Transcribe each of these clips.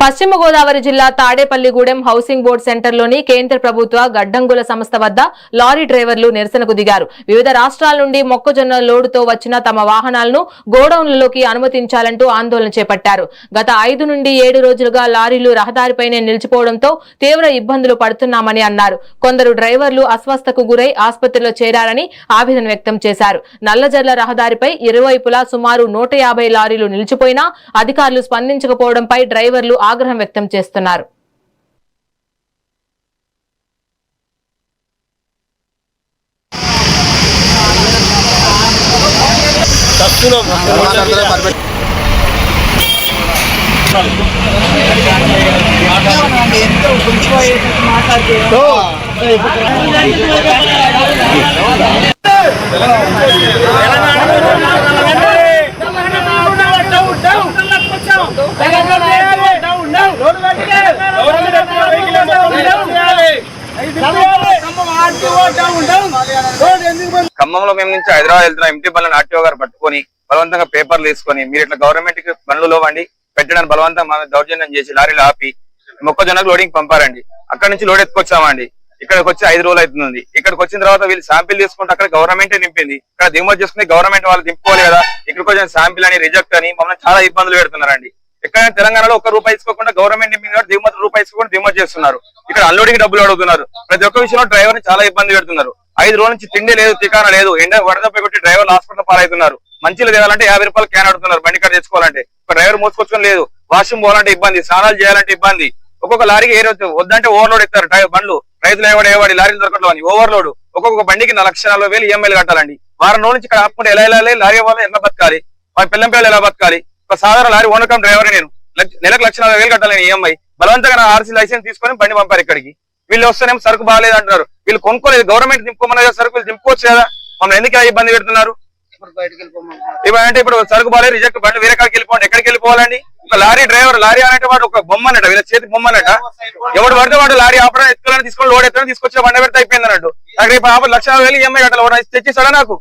పశ్చిమ గోదావరి జిల్లా Tadepalligudem housing board సెంటర్లోని కేంద్ర ప్రభుత్వ గడ్డంగుల సంస్థ వద్ద లారీ డ్రైవర్లు నిరసనకు దిగారు. వివిధ రాష్ట్రాల నుండి మొక్కజొన్న లోడుతో వచ్చిన తమ వాహనాలను గోడౌన్లలోకి అనుమతించాలంటూ ఆందోళన చేపట్టారు. గత 5 నుండి 7 రోజులుగా లారీలు రహదారిపైనే నిలిచిపోవడంతో తీవ్ర ఇబ్బందులు పడుతున్నామని అన్నారు. కొందరు డ్రైవర్లు అస్వస్థకు గురై ఆసుపత్రిలో చేరారని ఆవేదన వ్యక్తం చేశారు. నల్లజర్ల రహదారిపై ఇరువైపులా సుమారు 150 లారీలు నిలిచిపోయినా అధికారులు స్పందించకపోవడంపై డ్రైవర్లు ఆగ్రహం వ్యక్తం చేస్తున్నారు. ఖమ్మంలో మేము నుంచి హైదరాబాద్ వెళ్తున్నాం. ఎంటీ బండ్లను ఆర్టీఓ గారు పట్టుకొని బలవంతంగా పేపర్లు తీసుకొని మీరు ఇట్లా గవర్నమెంట్ కి బండ్లు వండి పెట్టడానికి బలవంతంగా దౌర్జన్యం చేసి లారీలు ఆపి మొక్కజొన్నకు లోడింగ్ పంపారండి. అక్కడ నుంచి లోడ్ ఎత్తుకొచ్చామండి. ఇక్కడికి వచ్చి 5 రోజులు అవుతుంది. ఇక్కడికి వచ్చిన తర్వాత వీళ్ళు శాంపిల్ తీసుకుంటే అక్కడ గవర్నమెంటే నింపింది. ఇక్కడ దిగుమతి చేసుకుని గవర్నమెంట్ వాళ్ళు దింపుకోవాలి కదా. ఇక్కడికి వచ్చిన శాంపిల్ అని రిజెక్ట్ అని మమ్మల్ని చాలా ఇబ్బందులు పెడుతున్నారండి. ఎక్కడైనా తెలంగాణలో ₹1 తీసుకోకుండా గవర్నమెంట్ నింపింది కాబట్టి దిగుమతి ₹1 తీసుకోకుండా దిగుమతి చేస్తున్నారు. ఇక్కడ అన్లోడింగ్ డబ్బులు అడుగుతున్నారు. ప్రతి ఒక్క విషయంలో డ్రైవర్ ని చాలా ఇబ్బంది పెడుతున్నారు. 5 రోజుల నుంచి తిండి లేదు, తికానా లేదు. ఎండ వడదప్ప కొట్టి డ్రైవర్లు హాస్పిటల్ పాలవుతున్నారు. మంచిలు తేవాలంటే ₹50 క్యాన్ అడుగుతున్నారు. బండి కాడ తెచ్చుకోవాలంటే ఒక డ్రైవర్ మోసుకొచ్చుకొని లేదు. వాష్రూమ్ పోవాలంటే ఇబ్బంది, స్నానాలు చేయాలంటే ఇబ్బంది. ఒక్కొక్క లారీకి వద్దంటే ఓవర్లోడ్ ఎత్తారు బండ్లు. రైతులు ఏవాడి లారీలు దొరకడం అని ఓవర్లోడ్. ఒక్కొక్క బండికి 1,40,000 ఈఎంఐలు కట్టాలండి. వారం రోజుల నుంచి ఇక్కడ ఆపుకుంటే ఎలా లారీ వాళ్ళు ఎలా బతకాలి, వాళ్ళ పిల్లలు ఎలా బతకాలి? ఒక సాధారణ లారీ ఓనర్ కమ్ డ్రైవర్ నేను నెలకు 1,40,000 కట్టాలి ఈఎంఐ. బలవంతంగా నా ఆర్సీ లైసెన్స్ తీసుకొని బండి పంపారు ఇక్కడికి. వీళ్ళు వస్తేనేమో సరుకు బాగాలేదు అంటున్నారు. వీళ్ళు కొనుక్కోలేదు, గవర్నమెంట్ దింపుకోమన్నారు. సరుకులు దింపుకోవచ్చు కదా, మమ్మల్ని ఎందుకు ఇబ్బంది పెడుతున్నారు? అంటే ఇప్పుడు సరుకు బాగాలేదు, రిజెక్ట్, బండి వేరే కాడికి వెళ్ళిపోండి. ఎక్కడికి వెళ్ళిపోవాలండి? ఒక లారీ డ్రైవర్, లారీ అనేట వాడు ఒక బొమ్మనట, వీళ్ళ చేతి బొమ్మనట. ఎవడు పడితే వాడు లారీ ఆపడం ఎత్తుకోవాలని తీసుకొని లోడ్ ఎత్తుకొని తీసుకొచ్చి బండి పెడితే అయిపోయింది అన్నట్టు. నాకు రేపు 1,40,000 ఈఎంఐ కట్టాలి. తెచ్చిస్తాడా నాకు?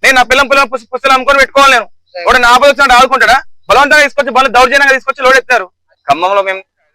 నేను నా పిల్లలు పుస్తకాలు అమ్ముకొని పెట్టుకోవాలి. నేను వాడు నా ఆపద వచ్చినట్టు ఆదుకుంటాడా? బలవంతంగా తీసుకొచ్చి బండ్లు దౌర్జన్యంగా తీసుకొచ్చి లోడ్ ఎత్తారు. ఖమ్మంలో మేము